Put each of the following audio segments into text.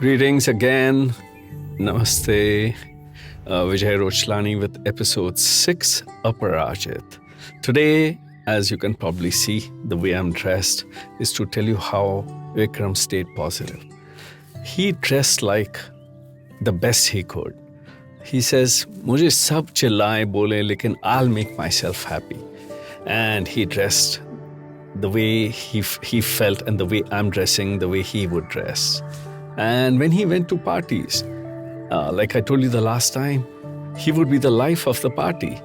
Greetings again. Namaste. Vijay Rochlani with episode 6, Aparajit. Today, as you can probably see, the way I'm dressed is to tell you how Vikram stayed positive. He dressed like the best he could. He says, "Mujhe sab chillaye bole, lekin I'll make myself happy." And he dressed the way he felt and the way I'm dressing, the way he would dress. And when he went to parties, like I told you the last time, he would be the life of the party.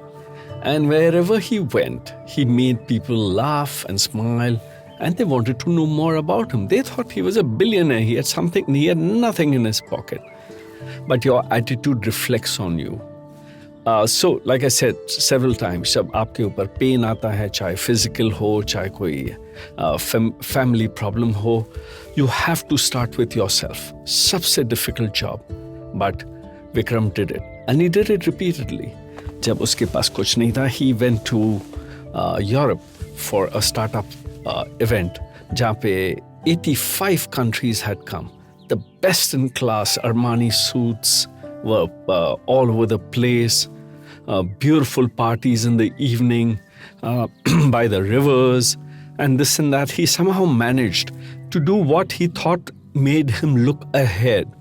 And wherever he went, he made people laugh and smile, and they wanted to know more about him. They thought he was a billionaire. He had nothing in his pocket. But your attitude reflects on you. So, like I said several times, जब आपके ऊपर pen आता है, चाहे physical हो, चाहे कोई family problem हो, you have to start with yourself. सबसे difficult job. But Vikram did it. And he did it repeatedly. जब उसके पास कुछ नहीं था, he went to Europe for a startup event, जहाँ पे 85 countries had come. The best in class Armani suits were all over the place. Beautiful parties in the evening by the rivers and this and that. He somehow managed to do what he thought made him look ahead.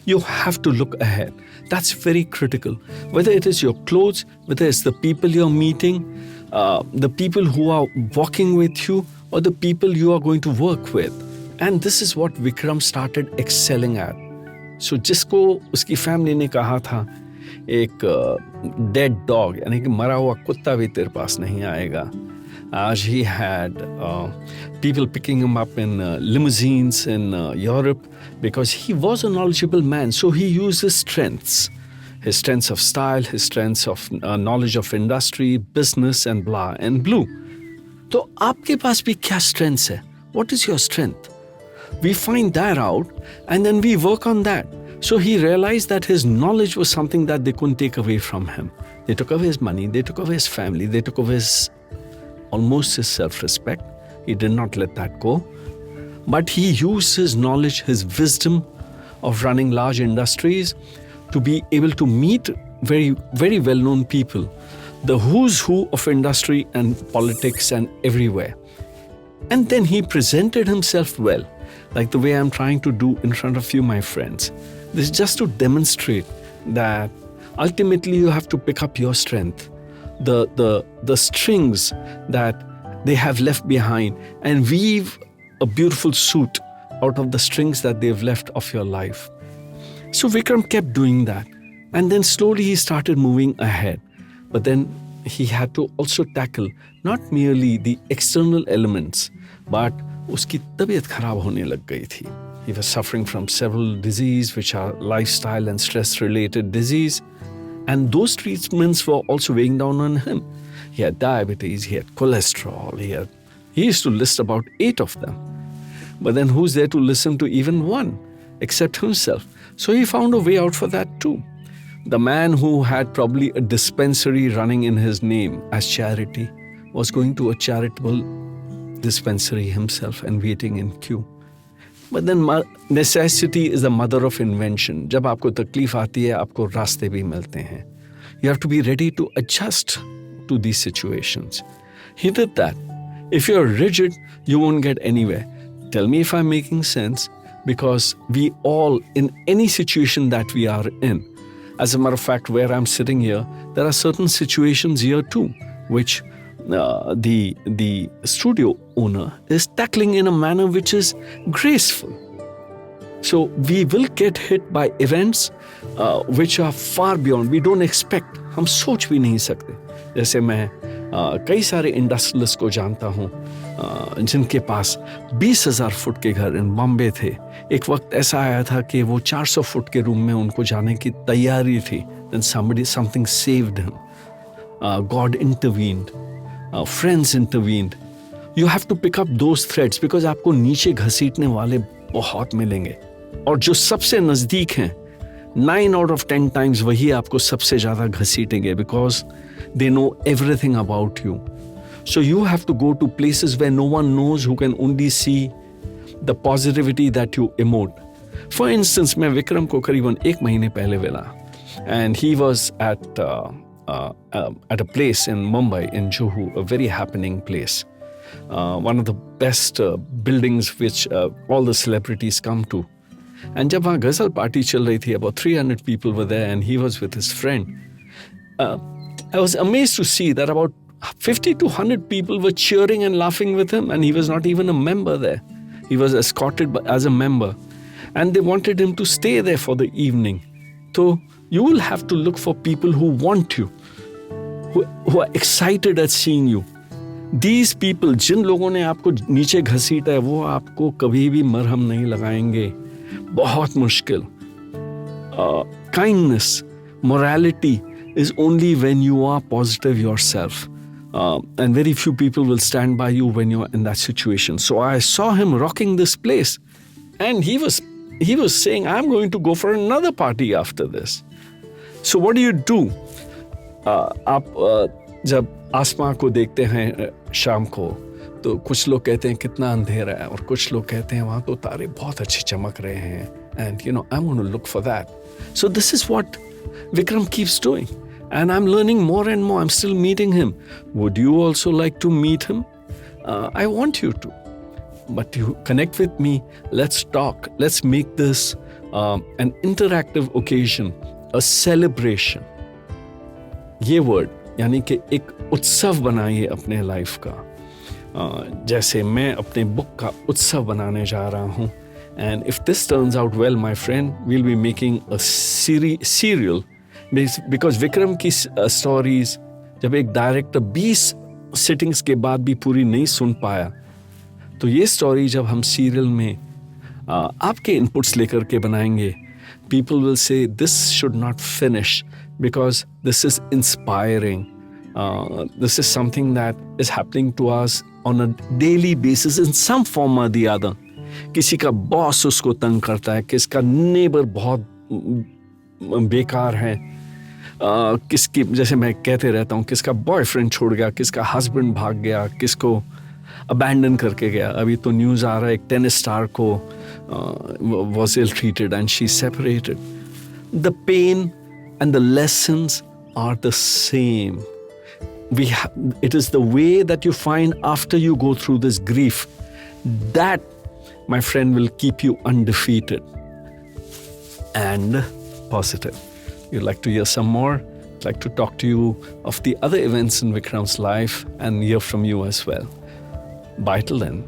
You have to look ahead. That's very critical. Whether it is your clothes, whether it's the people you're meeting, the people who are walking with you, or the people you are going to work with. And this is what Vikram started excelling at. So जिसको उसकी family ने कहा था एक dead dog यानी कि मरा हुआ कुत्ता भी तेरे पास नहीं आएगा. As he had people picking him up in limousines in Europe because he was a knowledgeable man. So he used his strengths of style, his strengths of knowledge of industry, business and blah and blue. तो आपके पास भी क्या strengths है? What is your strength? We find that out and then we work on that. So he realized that his knowledge was something that they couldn't take away from him. They took away his money, they took away his family, they took away almost his self-respect. He did not let that go. But he used his knowledge, his wisdom of running large industries to be able to meet very, very well-known people, the who's who of industry and politics and everywhere. And then he presented himself well, like the way I'm trying to do in front of you, my friends. This is just to demonstrate that ultimately you have to pick up your strength, the strings that they have left behind, and weave a beautiful suit out of the strings that they've left of your life. So Vikram kept doing that. And then slowly he started moving ahead. But then he had to also tackle not merely the external elements, but उसकी तबीयत खराब होने लग गई थी. He was suffering from several diseases, which are lifestyle and stress-related disease. And those treatments were also weighing down on him. He had diabetes, he had cholesterol, he used to list about 8 of them. But then who's there to listen to even one, except himself? So he found a way out for that too. The man who had probably a dispensary running in his name as charity was going to a charitable dispensary himself and waiting in queue. But then necessity is the mother of invention. जब आपको तकलीफ आती है, आपको रास्ते भी मिलते हैं. You have to be ready to adjust to these situations. He did that. If you're rigid, you won't get anywhere. Tell me if I'm making sense, because we all, in any situation that we are in, as a matter of fact, where I'm sitting here, there are certain situations here too, which the studio owner is tackling in a manner which is graceful. So we will get hit by events which are far beyond. We don't expect. हम सोच भी नहीं सकते. जैसे मैं कई सारे industrialist को जानता हूँ जिनके पास 20,000 फुट के घर इन बॉम्बे थे. एक वक्त ऐसा आया था कि वो 400 फुट के रूम में उनको जाने की तैयारी थी. Then something saved him. God intervened. Friends intervened. You have to pick up those threads because आपको नीचे घसीटने वाले बहुत मिलेंगे. और जो सबसे नज़दीक हैं, 9 out of 10 times वही आपको सबसे ज़्यादा घसीटेंगे because they know everything about you. So you have to go to places where no one knows, who can only see the positivity that you emote. For instance, मैं विक्रम को करीबन 1 महीने पहले मिला, and he was at a place in Mumbai, in Juhu, a very happening place. One of the best buildings which all the celebrities come to. And जब वहाँ गजल party चल रही थी, about 300 people were there, and he was with his friend. I was amazed to see that about 50 to 100 people were cheering and laughing with him, and he was not even a member there. He was escorted as a member, and they wanted him to stay there for the evening. So you will have to look for people who want you, who are excited at seeing you. These people, जिन लोगों ने आपको नीचे घसीटा है, वो आपको कभी भी मरहम नहीं लगाएंगे. बहुत मुश्किल. Kindness, morality is only when you are positive yourself. And very few people will stand by you when you're in that situation. So I saw him rocking this place, and he was saying, I'm going to go for another party after this. So what do? आप जब आसमां को देखते हैं शाम को, तो कुछ लोग कहते हैं कितना अंधेरा है, और कुछ लोग कहते हैं वहाँ तो तारे बहुत अच्छे चमक रहे हैं. And I'm going to look for that. So this is what Vikram keeps doing. And I'm learning more and more. I'm still meeting him. Would you also like to meet him? I want you to. But you connect with me. Let's talk. Let's make this an interactive occasion, a celebration. ये word, यानी कि एक उत्सव बनाइए अपने life का. जैसे मैं अपने बुक का उत्सव बनाने जा रहा हूँ. And if this turns out well, my friend, we'll be making a serial. Because Vikram की stories, जब एक डायरेक्टर 20 सिटिंग्स के बाद भी पूरी नहीं सुन पाया, तो ये स्टोरी जब हम सीरियल में आपके इनपुट्स लेकर के बनाएंगे, people will say this should not finish because this is inspiring. This is something that is happening to us on a daily basis in some form or the other. किसी का boss उसको तंग करता है, किसका नेबर बहुत बेकार है, किसकी, जैसे मैं कहते रहता हूँ, किसका बॉयफ्रेंड छोड़ गया, किसका हस्बैंड भाग गया, किसको अबैंडन करके गया. अभी तो न्यूज़ आ रहा है एक टेनिस स्टार को was ill treated and she separated. The pain and the lessons are the same. It is the way that you find after you go through this grief that, my friend, will keep you undefeated and positive. You'd like to hear some more? I'd like to talk to you of the other events in Vikram's life and hear from you as well. Bye till then.